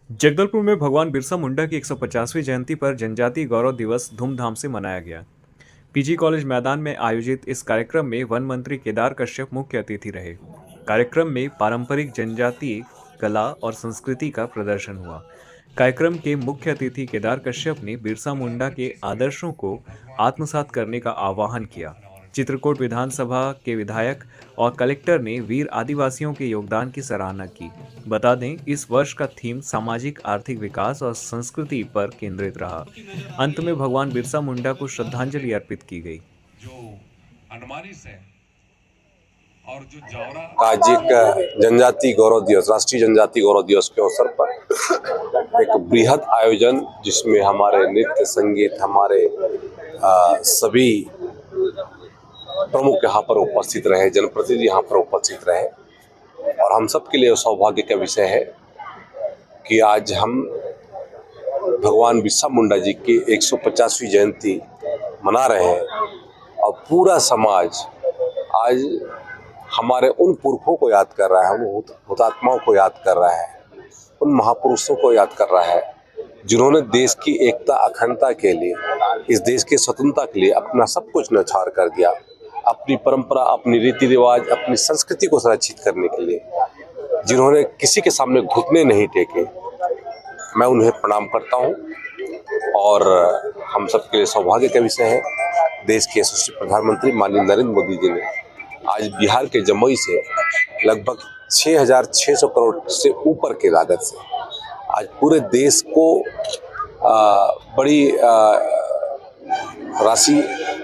जगदलपुर में भगवान बिरसा मुंडा की 150वीं जयंती पर जनजातीय गौरव दिवस धूमधाम से मनाया गया। पीजी कॉलेज मैदान में आयोजित इस कार्यक्रम में वन मंत्री केदार कश्यप मुख्य अतिथि रहे। कार्यक्रम में पारंपरिक जनजातीय कला और संस्कृति का प्रदर्शन हुआ। कार्यक्रम के मुख्य अतिथि केदार कश्यप ने बिरसा मुंडा के आदर्शों को आत्मसात करने का आह्वान किया। चित्रकूट विधानसभा के विधायक और कलेक्टर ने वीर आदिवासियों के योगदान की सराहना की। बता दें, इस वर्ष का थीम सामाजिक आर्थिक विकास और संस्कृति पर केंद्रित रहा। अंत में भगवान बिरसा मुंडा को श्रद्धांजलि अर्पित की गई। आज एक जनजाति गौरव दिवस, राष्ट्रीय जनजाति गौरव दिवस के अवसर पर एक बृहद आयोजन, जिसमें हमारे नृत्य संगीत, हमारे सभी प्रमुख यहाँ पर उपस्थित रहे, जनप्रतिनिधि यहाँ पर उपस्थित रहे। और हम सब के लिए सौभाग्य का विषय है कि आज हम भगवान बिरसा मुंडा जी की 150वीं जयंती मना रहे हैं और पूरा समाज आज हमारे उन पुरखों को याद कर रहा है, उन हुतात्माओं को याद कर रहा है, उन महापुरुषों को याद कर रहा है जिन्होंने देश की एकता अखंडता के लिए, इस देश की स्वतंत्रता के लिए अपना सब कुछ न्यौछावर कर दिया। अपनी परंपरा, अपनी रीति रिवाज, अपनी संस्कृति को संरक्षित करने के लिए जिन्होंने किसी के सामने घुटने नहीं टेके, मैं उन्हें प्रणाम करता हूं। और हम सबके लिए सौभाग्य का विषय है, देश के यशस्वी प्रधानमंत्री माननीय नरेंद्र मोदी जी ने आज बिहार के जमुई से लगभग 6,600 करोड़ से ऊपर की लागत से आज पूरे देश को बड़ी राशि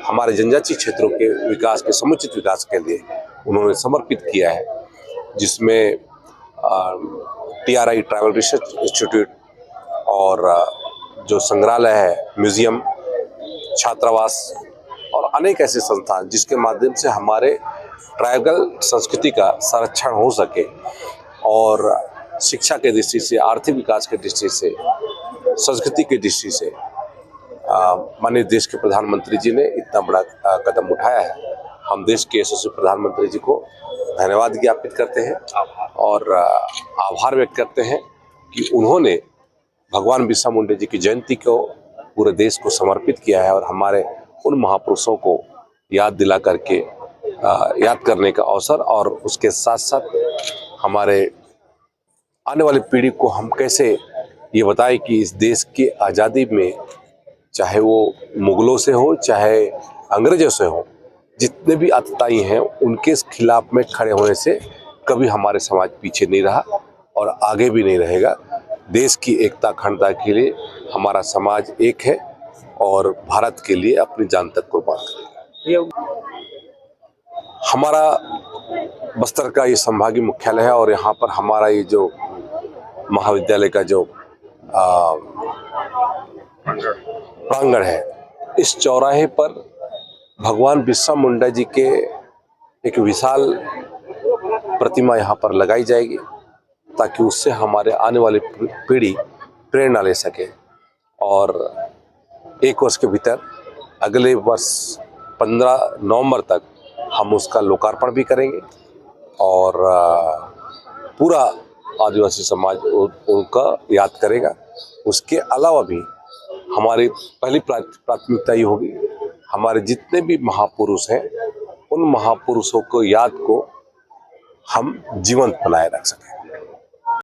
हमारे जनजातीय क्षेत्रों के विकास के समुचित विकास के लिए उन्होंने समर्पित किया है, जिसमें TRI ट्राइबल रिसर्च इंस्टीट्यूट और जो संग्रहालय है, म्यूजियम, छात्रावास और अनेक ऐसे संस्थान जिसके माध्यम से हमारे ट्राइबल संस्कृति का संरक्षण हो सके और शिक्षा के दृष्टि से, आर्थिक विकास के दृष्टि से, संस्कृति की दृष्टि से माननीय देश के प्रधानमंत्री जी ने इतना बड़ा कदम उठाया है। हम देश के यशस्वी प्रधानमंत्री जी को धन्यवाद ज्ञापित करते हैं और आभार व्यक्त करते हैं कि उन्होंने भगवान बिरसा मुंडा जी की जयंती को पूरे देश को समर्पित किया है और हमारे उन महापुरुषों को याद दिला करके याद करने का अवसर, और उसके साथ साथ हमारे आने वाली पीढ़ी को हम कैसे ये बताएं कि इस देश की आज़ादी में, चाहे वो मुगलों से हो चाहे अंग्रेजों से हो, जितने भी आतताई हैं उनके खिलाफ में खड़े होने से कभी हमारे समाज पीछे नहीं रहा और आगे भी नहीं रहेगा। देश की एकता अखंडता के लिए हमारा समाज एक है और भारत के लिए अपनी जान तक कुर्बान करेगा। हमारा बस्तर का ये संभागीय मुख्यालय है और यहाँ पर हमारा ये जो महाविद्यालय का जो प्रांगण है, इस चौराहे पर भगवान बिरसा मुंडा जी के एक विशाल प्रतिमा यहाँ पर लगाई जाएगी, ताकि उससे हमारे आने वाली पीढ़ी प्रेरणा ले सके। और एक वर्ष के भीतर, अगले वर्ष 15 नवंबर तक हम उसका लोकार्पण भी करेंगे और पूरा आदिवासी समाज उनका याद करेगा। उसके अलावा भी हमारी पहली प्राथमिकता ये होगी, हमारे जितने भी महापुरुष हैं उन महापुरुषों को याद को हम जीवंत बनाए रख सकें।